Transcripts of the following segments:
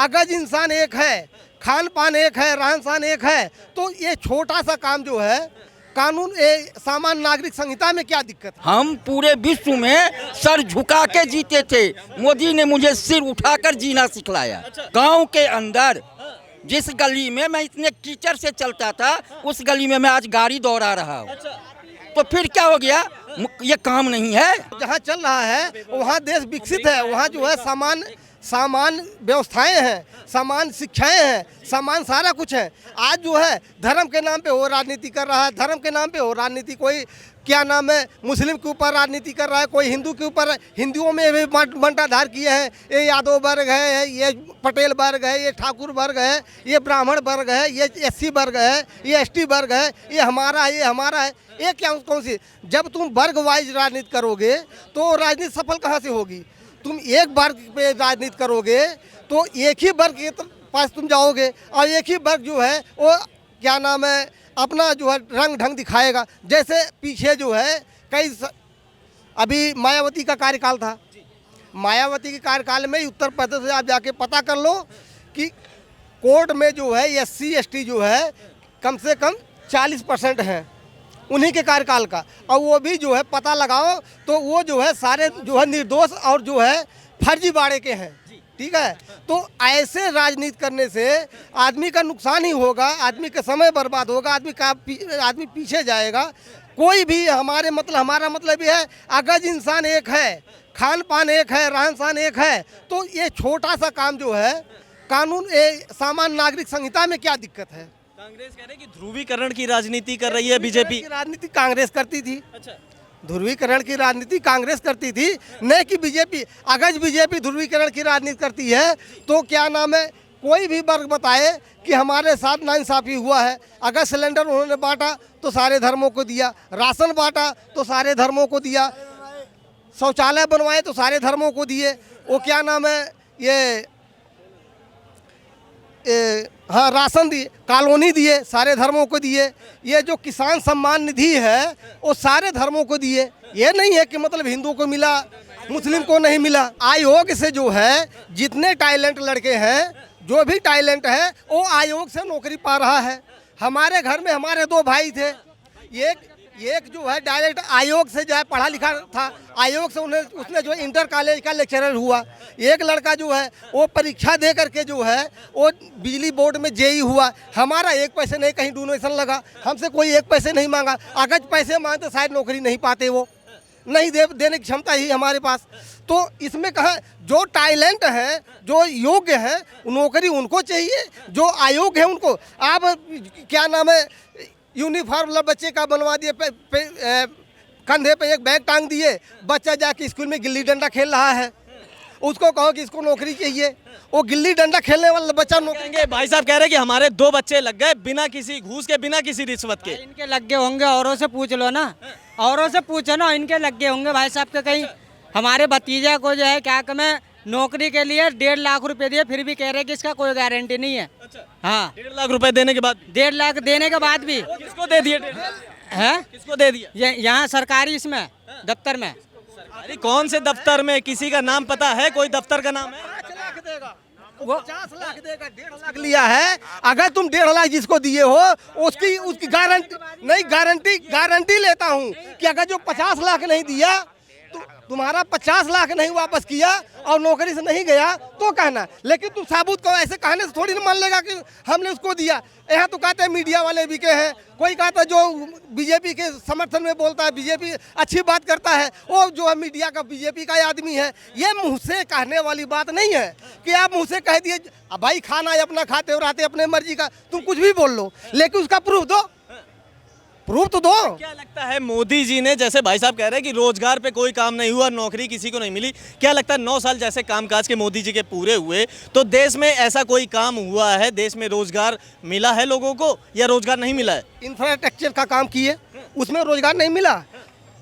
अगर इंसान एक है, खान पान एक है, रहन सहन एक है, तो ये छोटा सा काम जो है कानून सामान्य नागरिक संहिता में क्या दिक्कत है? हम पूरे विश्व में सर झुका के जीते थे, मोदी ने मुझे सिर उठाकर जीना सिखलाया। गांव के अंदर जिस गली में मैं इतने कीचड़ से चलता था, उस गली में मैं आज गाड़ी दौड़ा रहा हूँ। तो फिर क्या हो गया? ये काम नहीं है। जहाँ चल रहा है वहाँ देश विकसित है, वहाँ जो है सामान व्यवस्थाएं हैं, सामान शिक्षाएं हैं, सामान सारा कुछ है। आज जो है धर्म के नाम पे वो राजनीति कर रहा है, धर्म के नाम पे वो राजनीति, कोई क्या नाम है मुस्लिम के ऊपर राजनीति कर रहा है, कोई हिंदू के ऊपर। हिंदुओं में भी बंटाधार किए हैं, ये यादव वर्ग है, ये पटेल वर्ग है, ये ठाकुर वर्ग है, ये ब्राह्मण वर्ग है, ये एससी वर्ग है, ये एसटी वर्ग है, ये हमारा है, ये हमारा है। ये क्या कौन सी? जब तुम वर्ग वाइज राजनीति करोगे तो राजनीति सफल कहाँ से होगी? तुम एक वर्ग पे राजनीति करोगे तो एक ही वर्ग के पास तुम जाओगे और एक ही वर्ग जो है वो क्या नाम है अपना जो है रंग ढंग दिखाएगा। जैसे पीछे जो है अभी मायावती का कार्यकाल था, मायावती के कार्यकाल में उत्तर प्रदेश से आप जाके पता कर लो कि कोर्ट में जो है एससी एसटी जो है कम से कम 40% है उन्हीं के कार्यकाल का, और वो भी जो है पता लगाओ तो वो जो है सारे जो है निर्दोष और जो है फर्जीवाड़े के हैं। ठीक है, तो ऐसे राजनीति करने से आदमी का नुकसान ही होगा, आदमी का समय बर्बाद होगा, आदमी पीछे जाएगा। कोई भी हमारा मतलब ये है अगर इंसान एक है, खान पान एक है, रहन सहन एक है, तो ये छोटा सा काम जो है कानून सामान्य नागरिक संहिता में क्या दिक्कत है? कांग्रेस कह रहे कि ध्रुवीकरण की राजनीति कर रही है बीजेपी। राजनीति कांग्रेस करती थी। अच्छा, ध्रुवीकरण की राजनीति कांग्रेस करती थी, नहीं कि बीजेपी। अगर बीजेपी ध्रुवीकरण की राजनीति करती है तो क्या नाम है कोई भी वर्ग बताए कि हमारे साथ नाइंसाफी हुआ है। अगर सिलेंडर उन्होंने बांटा तो सारे धर्मों को दिया, राशन बांटा तो सारे धर्मों को दिया, शौचालय बनवाए तो सारे धर्मों को दिए, वो क्या नाम है ये हाँ राशन दिए, कॉलोनी दिए, सारे धर्मों को दिए। ये जो किसान सम्मान निधि है वो सारे धर्मों को दिए। ये नहीं है कि मतलब हिंदू को मिला मुस्लिम को नहीं मिला। आयोग से जो है जितने टैलेंट लड़के हैं, जो भी टैलेंट है वो आयोग से नौकरी पा रहा है। हमारे घर में हमारे 2 भाई थे, एक जो है डायरेक्ट आयोग से जो है पढ़ा लिखा था, आयोग से उसने जो इंटर कॉलेज का लेक्चरर हुआ। एक लड़का जो है वो परीक्षा दे करके जो है वो बिजली बोर्ड में जेई हुआ। हमारा 1 पैसे नहीं कहीं डोनेशन लगा, हमसे कोई 1 पैसे नहीं मांगा। अगर पैसे मांगते शायद नौकरी नहीं पाते, वो नहीं देने की क्षमता ही हमारे पास। तो इसमें कहा जो टैलेंट है, जो योग्य है, नौकरी उनको चाहिए, जो अयोग्य है उनको। आप क्या नाम है यूनिफॉर्म बच्चे का बनवा दिए, कंधे पे एक बैग टांग दिए, बच्चा जाके स्कूल में गिल्ली डंडा खेल रहा है। उसको कहो कि इसको नौकरी चाहिए, वो गिल्ली डंडा खेलने वाला बच्चा नौकरी। भाई साहब कह रहे हैं कि हमारे 2 बच्चे लग गए बिना किसी घूस के, बिना किसी रिश्वत के। इनके लग गए होंगे, औरों से पूछ लो ना, औरों से पूछो ना, इनके लग गए होंगे भाई साहब के। कहीं हमारे भतीजा को जो है क्या कमें नौकरी के लिए 1.5 लाख रुपए दिए, फिर भी कह रहे हैं कि इसका कोई गारंटी नहीं है। अच्छा, हाँ, 1.5 लाख रुपए देने के बाद, 1.5 लाख देने के बाद भी किसको दे दिए? है किसको दे दिया? यहाँ सरकारी इसमें दफ्तर में। अरे कौन से दफ्तर में? किसी का नाम पता है? कोई दफ्तर का नाम है? 5 लाख देगा, वो 50 लाख देगा, 1.5 लाख लिया है। अगर तुम 1.5 लाख जिसको दिए हो उसकी गारंटी नहीं, गारंटी लेता हूँ कि अगर जो 50 लाख नहीं दिया, तुम्हारा 50 लाख नहीं वापस किया और नौकरी से नहीं गया तो कहना। लेकिन तुम साबुत को ऐसे कहने से थोड़ी ना मान लेगा कि हमने उसको दिया। यहाँ तो कहते हैं मीडिया वाले बिके हैं, कोई कहता है जो बीजेपी के समर्थन में बोलता है, बीजेपी अच्छी बात करता है, वो जो है मीडिया का बीजेपी का आदमी है। ये मुँह से कहने वाली बात नहीं है कि आप मुँह से कह दिए भाई खाना अपना खाते हो रहते अपने मर्जी का, तुम कुछ भी बोल लो, लेकिन उसका प्रूफ दो, प्रूफ तो दो। क्या लगता है मोदी जी ने, जैसे भाई साहब कह रहे हैं कि रोजगार पे कोई काम नहीं हुआ, नौकरी किसी को नहीं मिली, क्या लगता है 9 साल जैसे कामकाज के मोदी जी के पूरे हुए तो देश में ऐसा कोई काम हुआ है, देश में रोजगार मिला है लोगों को या रोजगार नहीं मिला है? इंफ्रास्ट्रक्चर का काम किए, उसमें रोजगार नहीं मिला।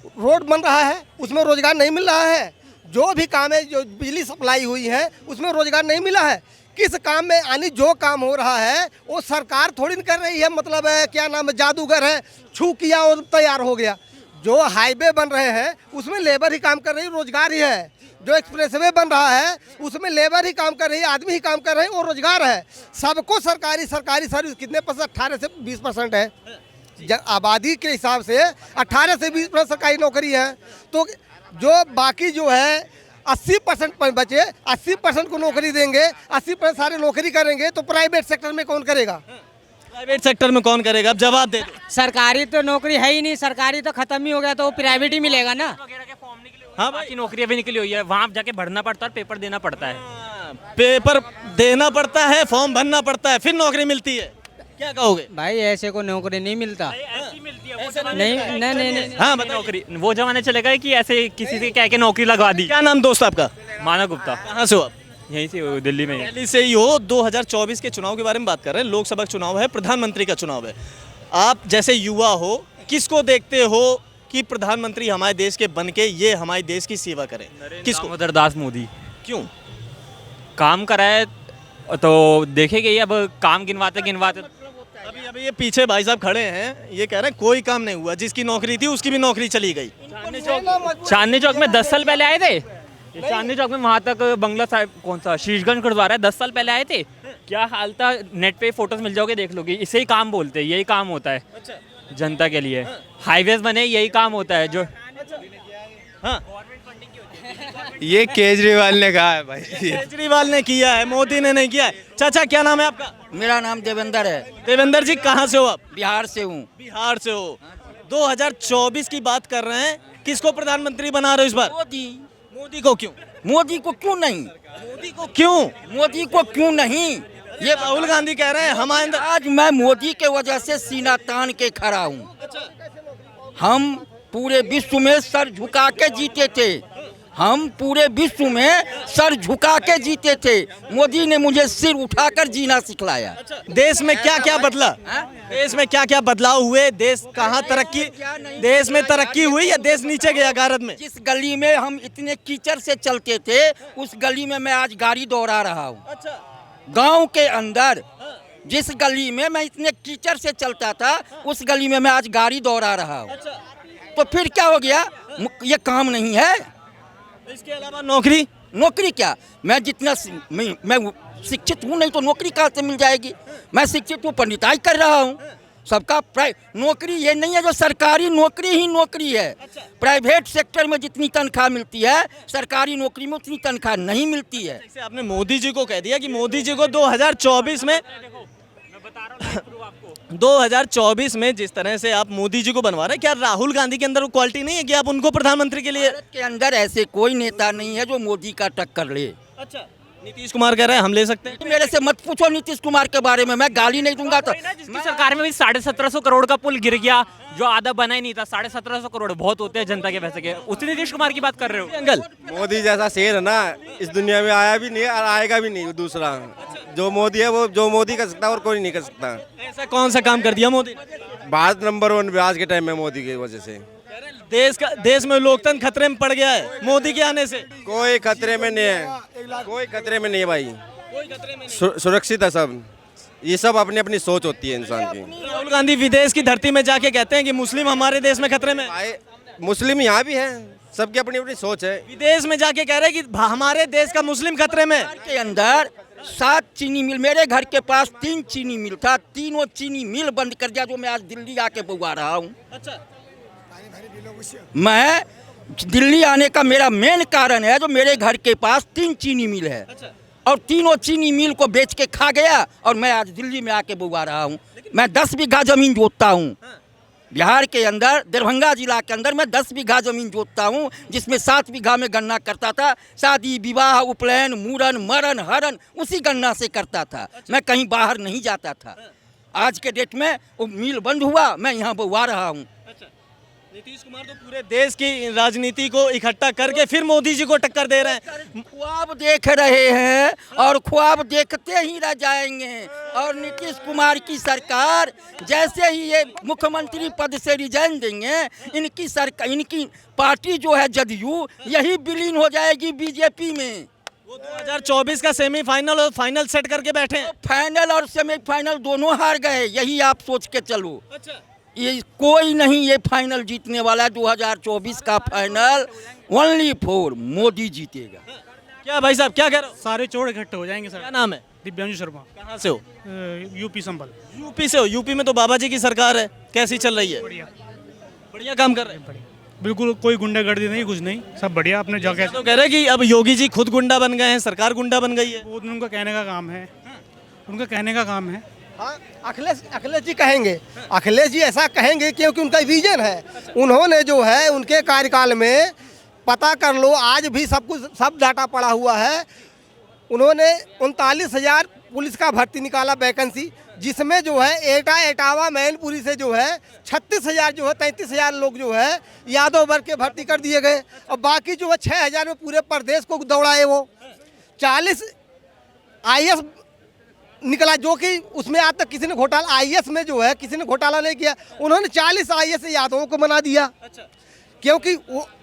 रोड बन रहा है, उसमें रोजगार नहीं मिल रहा है। जो भी काम है, जो बिजली सप्लाई हुई है, उसमें रोजगार नहीं मिला है। किस काम में यानी जो काम हो रहा है वो सरकार थोड़ी न कर रही है, मतलब है क्या नाम है जादूगर है, छू किया और तैयार हो गया। जो हाईवे बन रहे हैं उसमें लेबर ही काम कर रही है, रोजगार ही है। जो एक्सप्रेसवे बन रहा है उसमें लेबर ही काम कर रही है, आदमी ही काम कर रहे हैं और रोजगार है सबको। सरकारी सर्विस कितने परसेंट? 18 से 20% है। आबादी के हिसाब से 18 से 20% सरकारी नौकरी है। तो जो बाकी जो है 80% बचे, 80% को नौकरी देंगे, 80% सारे नौकरी करेंगे तो प्राइवेट सेक्टर में कौन करेगा? प्राइवेट सेक्टर में कौन करेगा? अब जवाब दे दो। सरकारी तो नौकरी है ही नहीं, सरकारी तो खत्म ही हो गया, तो वो प्राइवेट ही मिलेगा ना। हाँ बाकी नौकरियां भी निकली हुई है, वहाँ जाके भरना पड़ता है, पेपर देना पड़ता है। पेपर देना पड़ता है, फॉर्म भरना पड़ता है, फिर नौकरी मिलती है। क्या कहोगे? भाई ऐसे को नौकरी नहीं मिलता। ऐसी मिलती है नहीं। हाँ बताओ। नौकरी वो जमाने चले गए कि ऐसे किसी से कह के नौकरी लगवा दी। क्या नाम दोस्त आपका? मानव गुप्ता, कहाँ से हो आप? यहीं से हो, दिल्ली में ही। दिल्ली से ही हो। 2024 के चुनाव के बारे में बात कर रहे हैं। लोकसभा चुनाव है, प्रधानमंत्री का चुनाव है। आप जैसे युवा हो, किसको देखते हो कि प्रधानमंत्री हमारे देश के बन के ये हमारे देश की सेवा करें? किसको? दामोदर दास मोदी क्यों? काम कराए तो देखेंगे ही, अब काम गिनवाते अभी ये पीछे भाई साहब खड़े हैं, ये कह रहे हैं कोई काम नहीं हुआ। जिसकी नौकरी थी उसकी भी नौकरी चली गई। चांदनी चौक में 10 साल पहले आए थे। ये चांदनी चौक में वहाँ तक बंगला साहब कौन सा शीशगंज गुरुद्वारा है, 10 साल पहले आए थे। क्या हाल था, नेट पे फोटोज मिल जाओगे, देख लोगे। इसे ही काम बोलते हैं, यही काम होता है जनता के लिए। हाईवेज बने, यही काम होता है जो। हाँ, ये केजरीवाल ने कहा है भाई। केजरीवाल ने किया है, मोदी ने नहीं किया है। चाचा क्या नाम है आपका? मेरा नाम देवेंद्र है, देवेंद्र जी कहाँ से हो आप? बिहार से हूँ। बिहार से हो। 2024 की बात कर रहे हैं, किसको प्रधानमंत्री बना रहे हो इस बार? मोदी। मोदी को क्यों? मोदी को क्यों नहीं? मोदी को क्यों? मोदी को क्यों नहीं? ये राहुल गांधी कह रहे हैं हमारे अंदर। आज मैं मोदी के वजह से सीना तान के खड़ा हूँ। हम पूरे विश्व में सर झुका के जीते थे, हम पूरे विश्व में सर झुका के जीते थे। मोदी ने मुझे सिर उठाकर जीना सिखलाया। देश में क्या क्या बदला? देश में क्या क्या बदलाव हुए? देश कहाँ तरक्की? देश में तरक्की हुई या देश नीचे गया गारद में? जिस गली में हम इतने कीचड़ से चलते थे, उस गली में मैं आज गाड़ी दौड़ा रहा हूँ। गांव के अंदर जिस गली में मैं इतने कीचड़ से चलता था, उस गली में मैं आज गाड़ी दौड़ा रहा हूँ। तो फिर क्या हो गया? ये काम नहीं है। इसके अलावा नौकरी? नौकरी क्या? मैं शिक्षित हूँ, नहीं तो नौकरी कहाँ से मिल जाएगी? मैं शिक्षित हूँ, पंडिताई कर रहा हूँ। सबका नौकरी ये नहीं है जो सरकारी नौकरी ही नौकरी है। प्राइवेट सेक्टर में जितनी तनख्वाह मिलती है, सरकारी नौकरी में उतनी तनख्वाह नहीं मिलती है। जैसे आपने मोदी जी को कह दिया कि मोदी जी को 2024 में 2024 में जिस तरह से आप मोदी जी को बनवा रहे हैं, क्या राहुल गांधी के अंदर वो क्वालिटी नहीं है कि आप उनको प्रधानमंत्री के लिए? भारत के अंदर ऐसे कोई नेता नहीं है जो मोदी का टक्कर ले। अच्छा, नीतीश कुमार कह रहे हैं हम ले सकते हैं। मेरे से मत पूछो नीतीश कुमार के बारे में, मैं गाली नहीं दूंगा। तो जिसकी सरकार में भी 1750 करोड़ का पुल गिर गया, जो आधा बना ही नहीं था। 1750 करोड़ बहुत होते हैं जनता के पैसे के। उसी नीतीश कुमार की बात कर रहे हो अंकल? मोदी जैसा शेर है ना, इस दुनिया में आया भी नहीं और आएगा भी नहीं दूसरा। जो मोदी है वो जो मोदी कर सकता है और कोई नहीं कर सकता। ऐसा कौन सा काम कर दिया मोदी? भारत नंबर 1 आज के टाइम में मोदी की वजह से। देश में लोकतंत्र खतरे में पड़ गया है मोदी के आने से। कोई खतरे में नहीं है, कोई खतरे में नहीं है भाई। सुरक्षित है सब। ये सब अपनी अपनी सोच होती है इंसान की। राहुल गांधी विदेश की धरती में जाके कहते हैं कि मुस्लिम हमारे देश में खतरे में। भाई मुस्लिम यहाँ भी है, सबकी अपनी अपनी सोच है। विदेश में जाके कह रहे हैं कि हमारे देश का मुस्लिम खतरे में। के अंदर 7 चीनी मिल, मेरे घर के पास 3 चीनी मिल था, तीनों चीनी मिल बंद कर दिया, जो मैं आज दिल्ली आके बुआ रहा हूँ। अच्छा, मैं दिल्ली आने का मेरा मेन कारण है जो मेरे घर के पास 3 चीनी मिल है। और तीनों चीनी मिल को बेच के खा गया और मैं आज दिल्ली में आके बुआ रहा हूँ। मैं 10 बीघा जमीन जोतता हूँ बिहार के अंदर, दरभंगा जिला के अंदर मैं 10 बीघा जमीन जोतता हूँ, जिसमें 7 बीघा में गन्ना करता था। शादी विवाह उपनयन मूरन मरण हरण उसी गन्ना से करता था। मैं कहीं बाहर नहीं जाता था। आज के डेट में वो मिल बंद हुआ, मैं यहाँ बुआ रहा हूँ। नीतीश कुमार तो पूरे देश की राजनीति को इकट्ठा करके फिर मोदी जी को टक्कर दे रहे हैं। ख्वाब देख रहे हैं और ख्वाब देखते ही रह जाएंगे। और नीतीश कुमार की सरकार जैसे ही ये मुख्यमंत्री पद से रिजाइन देंगे, इनकी सरकार, इनकी पार्टी जो है जदयू, यही विलीन हो जाएगी बीजेपी में। वो 2024 का सेमीफाइनल और फाइनल सेट करके बैठे हैं। फाइनल और सेमीफाइनल दोनों हार गए, यही आप सोच के चलो। अच्छा, ये कोई नहीं ये फाइनल जीतने वाला है। 2024 का फाइनल ओनली फॉर मोदी जीतेगा। क्या भाई साहब क्या कह रहे हो? सारे चोर इकट्ठे हो जाएंगे क्या सर। नाम है? दिव्यांशु शर्मा, कहाँ से हो? यूपी संभल। यूपी से हो? यूपी में तो बाबा जी की सरकार है, कैसी चल रही है? बढ़िया बढ़िया काम कर रहे हैं। बढ़िया, बिल्कुल कोई गुंडागर्दी नहीं, कुछ नहीं, सब बढ़िया अपने जगह। तो कह रहे हैं कि अब योगी जी खुद गुंडा बन गए हैं, सरकार गुंडा बन गई है। वो उनका कहने का काम है, उनका कहने का काम है। हाँ, अखिलेश जी कहेंगे, अखिलेश जी ऐसा कहेंगे क्योंकि उनका विजन है। उन्होंने जो है उनके कार्यकाल में, पता कर लो, आज भी सब कुछ सब डाटा पड़ा हुआ है। उन्होंने 39,000 पुलिस का भर्ती निकाला वैकेंसी, जिसमें जो है एटावा मैनपुरी से जो है 36,000 जो है 33,000 लोग जो है यादव वर्ग के भर्ती कर दिए गए, और बाकी जो है 6,000 में पूरे प्रदेश को दौड़ाए। वो 40 IAS निकला, जो कि उसमें आज तक किसी ने घोटाला, IAS में जो है किसी ने घोटाला नहीं किया। उन्होंने 40 IAS यादवों को बना दिया, क्योंकि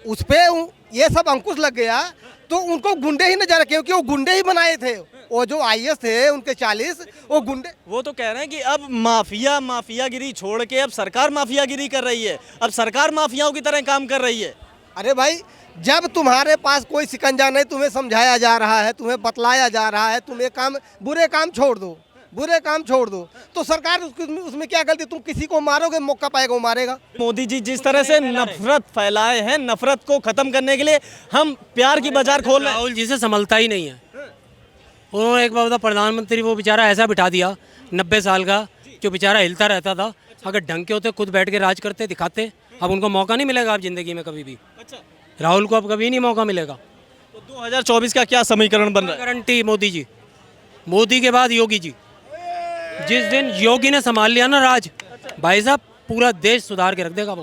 उस पर ये सब अंकुश लग गया, तो उनको गुंडे ही नजर, क्योंकि वो गुंडे ही बनाए थे। वो जो IAS थे उनके 40 वो गुंडे। वो तो कह रहे हैं कि अब माफियागिरी छोड़ के अब सरकार माफियागिरी कर रही है, अब सरकार माफियाओं की तरह काम कर रही है। अरे भाई, जब तुम्हारे पास कोई शिकंजा नहीं, तुम्हें समझाया जा रहा है, तुम्हें बतलाया जा रहा है, तुम एक काम, बुरे काम छोड़ दो, तो सरकार उसमें क्या गलती? तुम किसी को मारोगे, मौका पाएगा वो मारेगा। मोदी जी जिस तरह से नफरत फैलाए हैं, नफरत को खत्म करने के लिए हम प्यार की बाजार खोल रहे हैं। राहुल जी से संभलता ही नहीं है। उन्होंने एक बार प्रधानमंत्री वो बेचारा ऐसा बिठा दिया 90 साल का, जो बेचारा हिलता रहता था। अगर ढंग के होते खुद बैठ के राज करते दिखाते। अब उनको मौका नहीं मिलेगा अब जिंदगी में कभी भी। राहुल को अब कभी नहीं मौका मिलेगा। तो 2024 का क्या समीकरण बन रहा है? गारंटी मोदी जी, मोदी के बाद योगी जी। जिस दिन योगी ने संभाल लिया ना राज, भाई साहब पूरा देश सुधार के रख देगा वो।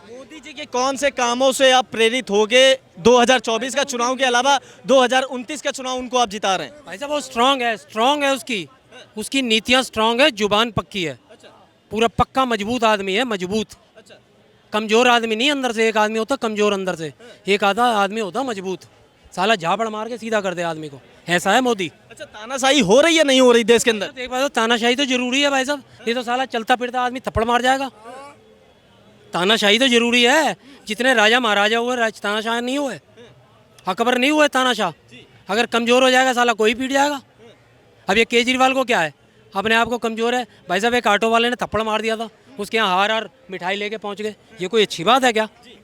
मोदी जी के कौन से कामों से आप प्रेरित होके 2024 का चुनाव के अलावा 2029 का चुनाव उनको आप जिता रहे हैं? भाई साहब वो स्ट्रांग है उसकी नीतियाँ स्ट्रांग है, जुबान पक्की है, पूरा पक्का मजबूत आदमी है, मजबूत। कमजोर आदमी नहीं अंदर से, एक आदमी होता कमजोर अंदर से, एक आधा आदमी होता मजबूत। साला झापड़ मार के सीधा कर दे आदमी को, ऐसा है मोदी। अच्छा, तानाशाही हो रही है नहीं हो रही देश के अंदर? एक बात तो तानाशाही तो जरूरी है भाई साहब, नहीं तो साला चलता फिरता आदमी थप्पड़ मार जाएगा। तानाशाही तो जरूरी है। जितने राजा महाराजा हुए तानाशाह नहीं हुए, अकबर नहीं हुए तानाशाह। अगर कमजोर हो जाएगा साला कोई पीट जाएगा। अब ये केजरीवाल को क्या है, अपने आप को कमजोर है। भाई साहब एक ऑटो वाले ने थप्पड़ मार दिया था, उसके यहाँ हार मिठाई लेके पहुँच गए। ये कोई अच्छी बात है क्या?